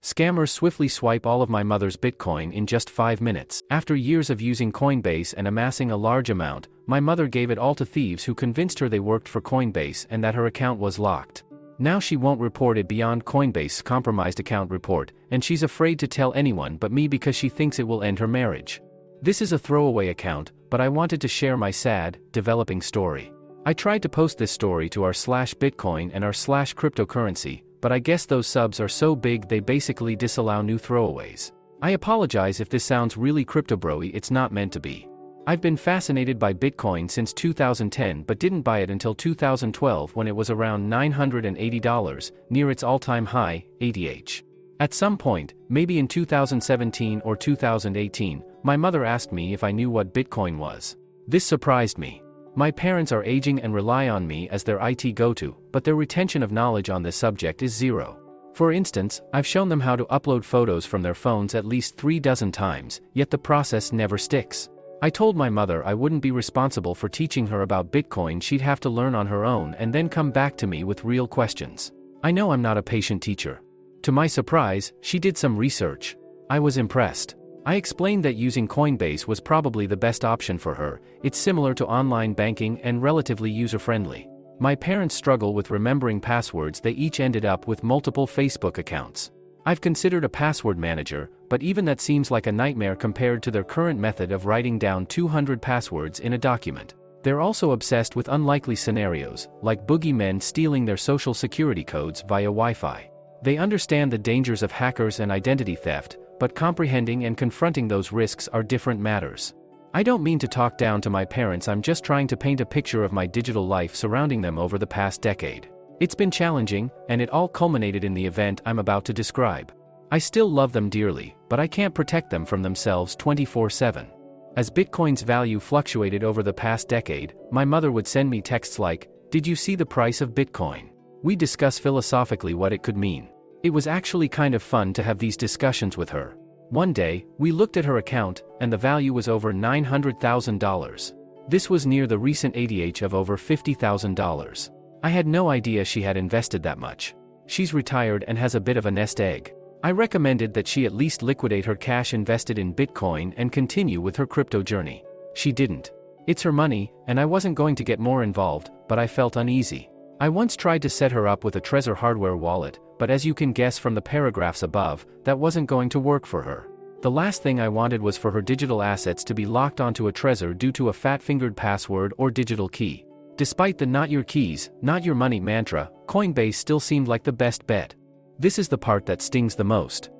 Scammers swiftly swipe all of my mother's Bitcoin in just 5 minutes. After years of using Coinbase and amassing a large amount, my mother gave it all to thieves who convinced her they worked for Coinbase and that her account was locked. Now she won't report it beyond Coinbase's compromised account report, and she's afraid to tell anyone but me because she thinks it will end her marriage. This is a throwaway account, but I wanted to share my sad, developing story. I tried to post this story to our /Bitcoin and our /cryptocurrency, but I guess those subs are so big they basically disallow new throwaways. I apologize if this sounds really crypto-bro-y, it's not meant to be. I've been fascinated by Bitcoin since 2010 but didn't buy it until 2012 when it was around $980, near its all-time high, ATH. At some point, maybe in 2017 or 2018, my mother asked me if I knew what Bitcoin was. This surprised me. My parents are aging and rely on me as their IT go-to, but their retention of knowledge on this subject is zero. For instance, I've shown them how to upload photos from their phones at least 3 dozen times, yet the process never sticks. I told my mother I wouldn't be responsible for teaching her about Bitcoin, she'd have to learn on her own and then come back to me with real questions. I know I'm not a patient teacher. To my surprise, she did some research. I was impressed. I explained that using Coinbase was probably the best option for her. It's similar to online banking and relatively user-friendly. My parents struggle with remembering passwords, they each ended up with multiple Facebook accounts. I've considered a password manager, but even that seems like a nightmare compared to their current method of writing down 200 passwords in a document. They're also obsessed with unlikely scenarios, like boogeymen stealing their social security codes via Wi-Fi. They understand the dangers of hackers and identity theft, but comprehending and confronting those risks are different matters. I don't mean to talk down to my parents, I'm just trying to paint a picture of my digital life surrounding them over the past decade. It's been challenging, and it all culminated in the event I'm about to describe. I still love them dearly, but I can't protect them from themselves 24/7. As Bitcoin's value fluctuated over the past decade, my mother would send me texts like, "Did you see the price of Bitcoin?" We discuss philosophically what it could mean. It was actually kind of fun to have these discussions with her. One day, we looked at her account, and the value was over $900,000. This was near the recent ATH of over $50,000. I had no idea she had invested that much. She's retired and has a bit of a nest egg. I recommended that she at least liquidate her cash invested in Bitcoin and continue with her crypto journey. She didn't. It's her money, and I wasn't going to get more involved, but I felt uneasy. I once tried to set her up with a Trezor hardware wallet, but as you can guess from the paragraphs above, that wasn't going to work for her. The last thing I wanted was for her digital assets to be locked onto a Trezor due to a fat-fingered password or digital key. Despite the "not your keys, not your money" mantra, Coinbase still seemed like the best bet. This is the part that stings the most.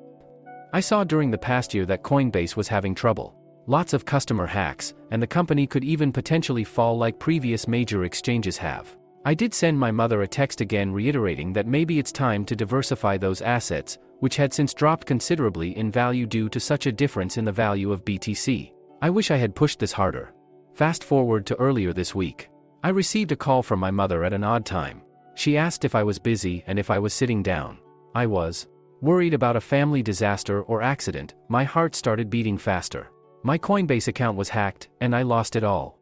I saw during the past year that Coinbase was having trouble. Lots of customer hacks, and the company could even potentially fall like previous major exchanges have. I did send my mother a text again reiterating that maybe it's time to diversify those assets, which had since dropped considerably in value due to such a difference in the value of BTC. I wish I had pushed this harder. Fast forward to earlier this week. I received a call from my mother at an odd time. She asked if I was busy and if I was sitting down. I was. Worried about a family disaster or accident, my heart started beating faster. My Coinbase account was hacked, and I lost it all.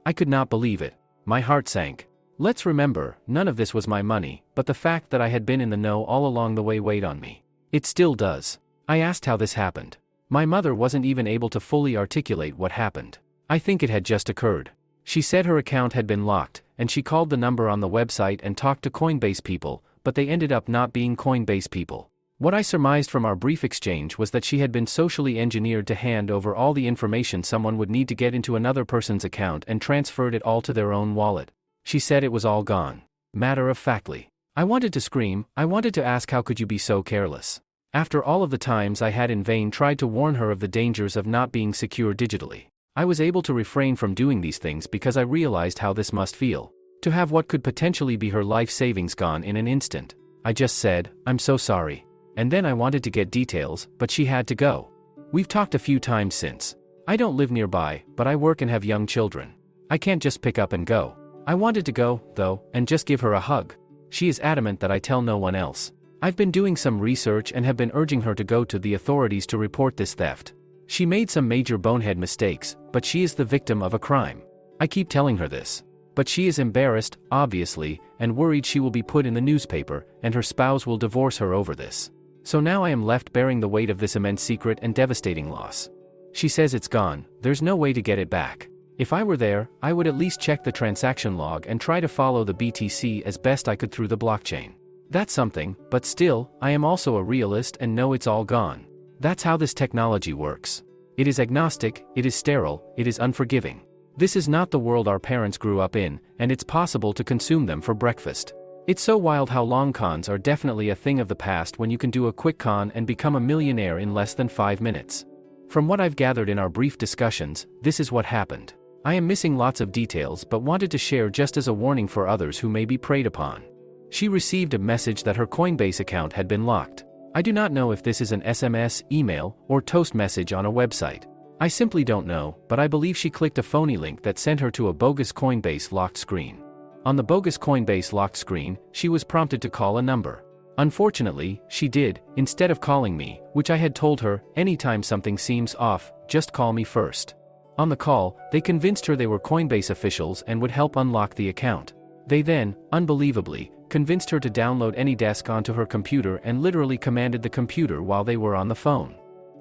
I could not believe it. My heart sank. Let's remember, none of this was my money, but the fact that I had been in the know all along the way weighed on me. It still does. I asked how this happened. My mother wasn't even able to fully articulate what happened. I think it had just occurred. She said her account had been locked, and she called the number on the website and talked to Coinbase people, but they ended up not being Coinbase people. What I surmised from our brief exchange was that she had been socially engineered to hand over all the information someone would need to get into another person's account and transferred it all to their own wallet. She said it was all gone. Matter-of-factly. I wanted to scream, I wanted to ask how could you be so careless. After all of the times I had in vain tried to warn her of the dangers of not being secure digitally. I was able to refrain from doing these things because I realized how this must feel. To have what could potentially be her life savings gone in an instant. I just said, "I'm so sorry." And then I wanted to get details, but she had to go. We've talked a few times since. I don't live nearby, but I work and have young children. I can't just pick up and go. I wanted to go, though, and just give her a hug. She is adamant that I tell no one else. I've been doing some research and have been urging her to go to the authorities to report this theft. She made some major bonehead mistakes, but she is the victim of a crime. I keep telling her this. But she is embarrassed, obviously, and worried she will be put in the newspaper, and her spouse will divorce her over this. So now I am left bearing the weight of this immense secret and devastating loss. She says it's gone, there's no way to get it back. If I were there, I would at least check the transaction log and try to follow the BTC as best I could through the blockchain. That's something, but still, I am also a realist and know it's all gone. That's how this technology works. It is agnostic, it is sterile, it is unforgiving. This is not the world our parents grew up in, and it's possible to consume them for breakfast. It's so wild how long cons are definitely a thing of the past when you can do a quick con and become a millionaire in less than 5 minutes. From what I've gathered in our brief discussions, this is what happened. I am missing lots of details but wanted to share just as a warning for others who may be preyed upon. She received a message that her Coinbase account had been locked. I do not know if this is an SMS, email, or toast message on a website. I simply don't know, but I believe she clicked a phony link that sent her to a bogus Coinbase locked screen. On the bogus Coinbase locked screen, she was prompted to call a number. Unfortunately, she did, instead of calling me, which I had told her, anytime something seems off, just call me first. On the call, they convinced her they were Coinbase officials and would help unlock the account. They then, unbelievably, convinced her to download AnyDesk onto her computer and literally commanded the computer while they were on the phone.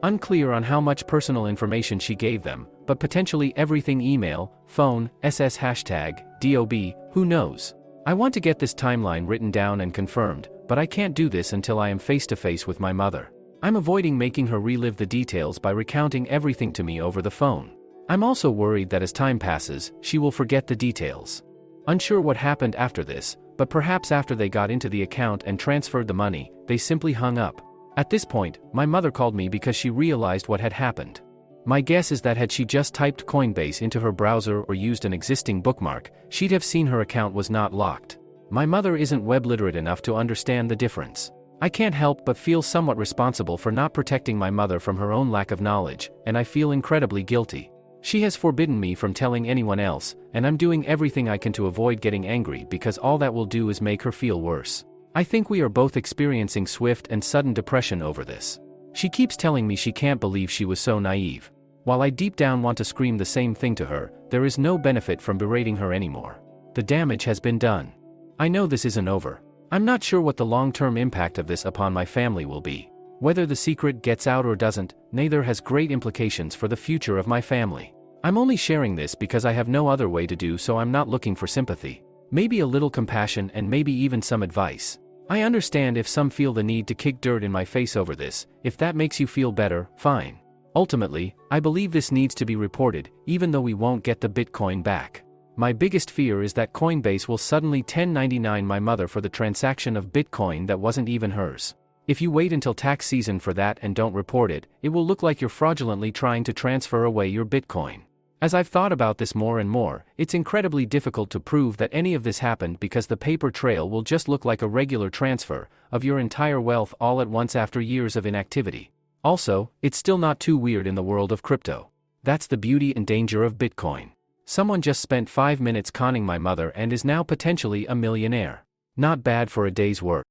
Unclear on how much personal information she gave them, but potentially everything: email, phone, SS hashtag, DOB, who knows. I want to get this timeline written down and confirmed, but I can't do this until I am face to face with my mother. I'm avoiding making her relive the details by recounting everything to me over the phone. I'm also worried that as time passes, she will forget the details. Unsure what happened after this, but perhaps after they got into the account and transferred the money, they simply hung up. At this point, my mother called me because she realized what had happened. My guess is that had she just typed Coinbase into her browser or used an existing bookmark, she'd have seen her account was not locked. My mother isn't web literate enough to understand the difference. I can't help but feel somewhat responsible for not protecting my mother from her own lack of knowledge, and I feel incredibly guilty. She has forbidden me from telling anyone else, and I'm doing everything I can to avoid getting angry because all that will do is make her feel worse. I think we are both experiencing swift and sudden depression over this. She keeps telling me she can't believe she was so naive. While I deep down want to scream the same thing to her, there is no benefit from berating her anymore. The damage has been done. I know this isn't over. I'm not sure what the long-term impact of this upon my family will be. Whether the secret gets out or doesn't, neither has great implications for the future of my family. I'm only sharing this because I have no other way to do so. I'm not looking for sympathy. Maybe a little compassion and maybe even some advice. I understand if some feel the need to kick dirt in my face over this. If that makes you feel better, fine. Ultimately, I believe this needs to be reported, even though we won't get the Bitcoin back. My biggest fear is that Coinbase will suddenly 1099 my mother for the transaction of Bitcoin that wasn't even hers. If you wait until tax season for that and don't report it, it will look like you're fraudulently trying to transfer away your Bitcoin. As I've thought about this more and more, it's incredibly difficult to prove that any of this happened because the paper trail will just look like a regular transfer of your entire wealth all at once after years of inactivity. Also, it's still not too weird in the world of crypto. That's the beauty and danger of Bitcoin. Someone just spent 5 minutes conning my mother and is now potentially a millionaire. Not bad for a day's work.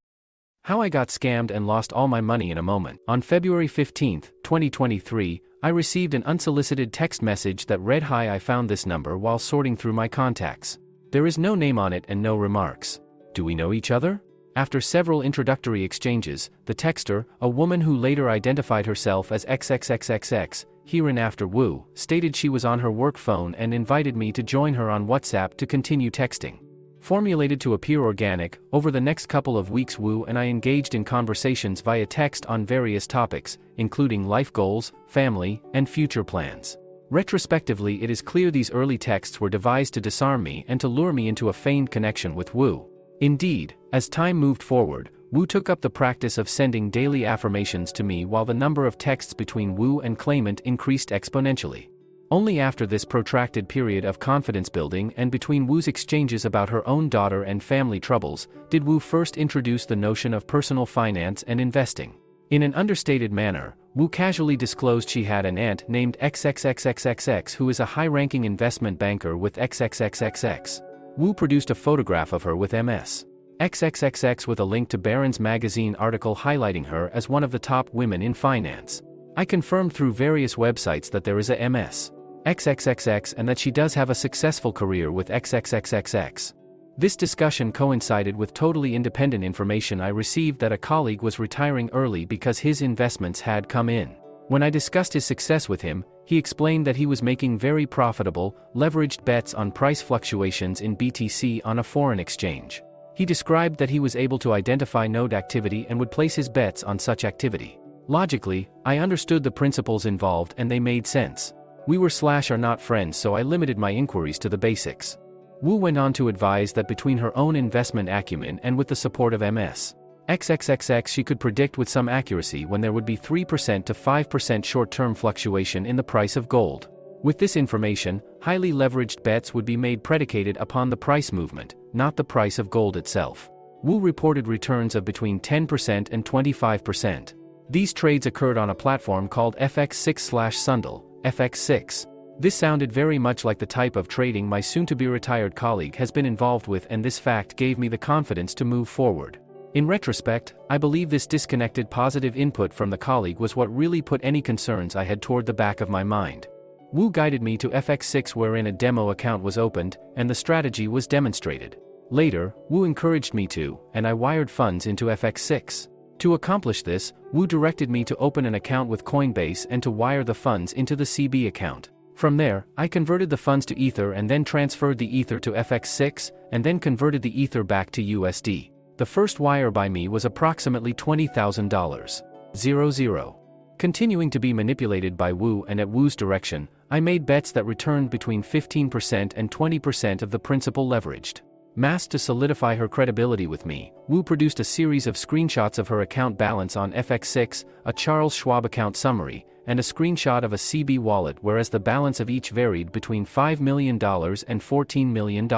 How I got scammed and lost all my money in a moment. On February 15, 2023, I received an unsolicited text message that read, "Hi, I found this number while sorting through my contacts. There is no name on it and no remarks. Do we know each other?" After several introductory exchanges, the texter, a woman who later identified herself as XXXXX, hereinafter Wu, stated she was on her work phone and invited me to join her on WhatsApp to continue texting. Formulated to appear organic, over the next couple of weeks Wu and I engaged in conversations via text on various topics, including life goals, family, and future plans. Retrospectively, it is clear these early texts were devised to disarm me and to lure me into a feigned connection with Wu. Indeed, as time moved forward, Wu took up the practice of sending daily affirmations to me while the number of texts between Wu and claimant increased exponentially. Only after this protracted period of confidence building and between Wu's exchanges about her own daughter and family troubles, did Wu first introduce the notion of personal finance and investing. In an understated manner, Wu casually disclosed she had an aunt named XXXXXX who is a high-ranking investment banker with XXXXX. Wu produced a photograph of her with MS. XXXX with a link to Barron's magazine article highlighting her as one of the top women in finance. I confirmed through various websites that there is a MS. XXXX and that she does have a successful career with XXXXX. This discussion coincided with totally independent information I received that a colleague was retiring early because his investments had come in. When I discussed his success with him, he explained that he was making very profitable, leveraged bets on price fluctuations in BTC on a foreign exchange. He described that he was able to identify node activity and would place his bets on such activity. Logically, I understood the principles involved and they made sense. We are not friends, so I limited my inquiries to the basics. Wu went on to advise that between her own investment acumen and with the support of MS XXXX, she could predict with some accuracy when there would be 3% to 5% short-term fluctuation in the price of gold. With this information, highly leveraged bets would be made predicated upon the price movement, not the price of gold itself. Wu reported returns of between 10% and 25%. These trades occurred on a platform called FX6/Sundal, FX6. This sounded very much like the type of trading my soon-to-be-retired colleague has been involved with, and this fact gave me the confidence to move forward. In retrospect, I believe this disconnected positive input from the colleague was what really put any concerns I had toward the back of my mind. Wu guided me to FX6, wherein a demo account was opened, and the strategy was demonstrated. Later, Wu encouraged me to, and I wired funds into FX6. To accomplish this, Wu directed me to open an account with Coinbase and to wire the funds into the CB account. From there, I converted the funds to Ether and then transferred the Ether to FX6, and then converted the Ether back to USD. The first wire by me was approximately $20,000. 00. Continuing to be manipulated by Wu and at Wu's direction, I made bets that returned between 15% and 20% of the principal leveraged. Masked to solidify her credibility with me, Wu produced a series of screenshots of her account balance on FX6, a Charles Schwab account summary, and a screenshot of a CB wallet, whereas the balance of each varied between $5 million and $14 million.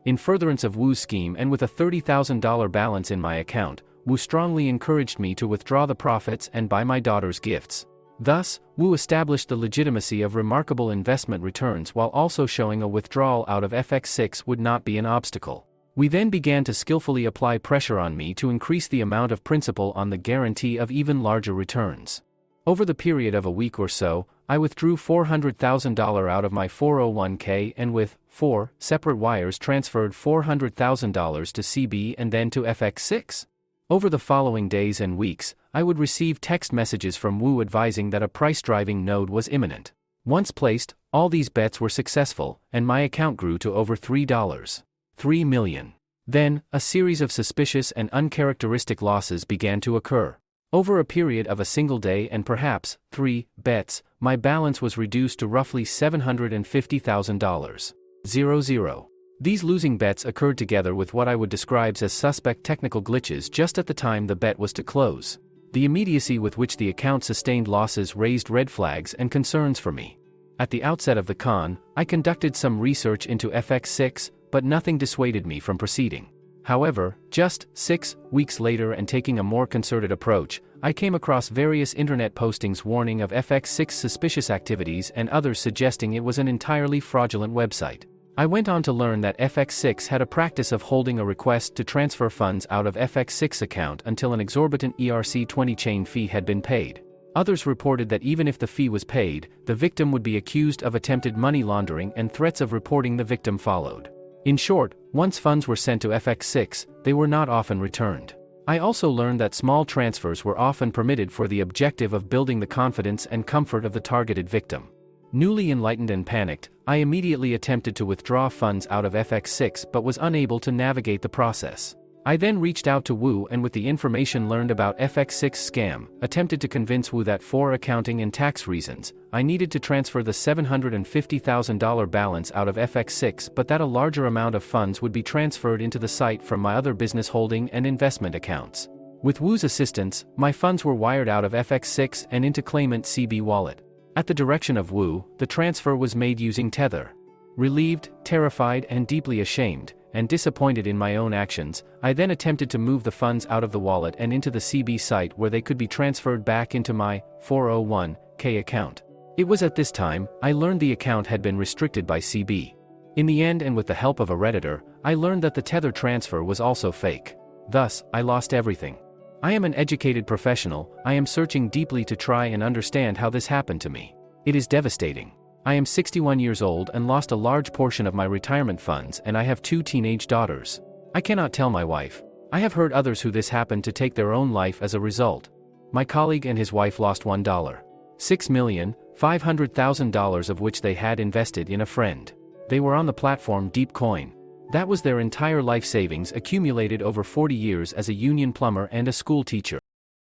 In furtherance of Wu's scheme and with a $30,000 balance in my account, Wu strongly encouraged me to withdraw the profits and buy my daughter's gifts. Thus, Wu established the legitimacy of remarkable investment returns while also showing a withdrawal out of FX6 would not be an obstacle. We then began to skillfully apply pressure on me to increase the amount of principal on the guarantee of even larger returns. Over the period of a week or so, I withdrew $400,000 out of my 401k and with 4 separate wires transferred $400,000 to CB and then to FX6. Over the following days and weeks, I would receive text messages from Wu advising that a price-driving node was imminent. Once placed, all these bets were successful, and my account grew to over $3 million. Then, a series of suspicious and uncharacteristic losses began to occur. Over a period of a single day and perhaps 3 bets, my balance was reduced to roughly $750,000. 00. These losing bets occurred together with what I would describe as suspect technical glitches just at the time the bet was to close. The immediacy with which the account sustained losses raised red flags and concerns for me. At the outset of the con, I conducted some research into FX6, but nothing dissuaded me from proceeding. However, just 6 weeks later, and taking a more concerted approach, I came across various internet postings warning of FX6 suspicious activities and others suggesting it was an entirely fraudulent website. I went on to learn that FX6 had a practice of holding a request to transfer funds out of FX6 account until an exorbitant ERC20 chain fee had been paid. Others reported that even if the fee was paid, the victim would be accused of attempted money laundering and threats of reporting the victim followed. In short, once funds were sent to FX6, they were not often returned. I also learned that small transfers were often permitted for the objective of building the confidence and comfort of the targeted victim. Newly enlightened and panicked, I immediately attempted to withdraw funds out of FX6 but was unable to navigate the process. I then reached out to Wu and with the information learned about FX6 scam, attempted to convince Wu that for accounting and tax reasons, I needed to transfer the $750,000 balance out of FX6 but that a larger amount of funds would be transferred into the site from my other business holding and investment accounts. With Wu's assistance, my funds were wired out of FX6 and into claimant CB wallet. At the direction of Wu, the transfer was made using Tether. Relieved, terrified and deeply ashamed, and disappointed in my own actions, I then attempted to move the funds out of the wallet and into the CB site where they could be transferred back into my 401k account. It was at this time I learned the account had been restricted by CB. In the end, and with the help of a Redditor, I learned that the Tether transfer was also fake. Thus, I lost everything. I am an educated professional, I am searching deeply to try and understand how this happened to me. It is devastating. I am 61 years old and lost a large portion of my retirement funds, and I have 2 teenage daughters. I cannot tell my wife. I have heard others who this happened to take their own life as a result. My colleague and his wife lost $1.6,500,000 of which they had invested in a friend. They were on the platform Deepcoin. That was their entire life savings accumulated over 40 years as a union plumber and a school teacher.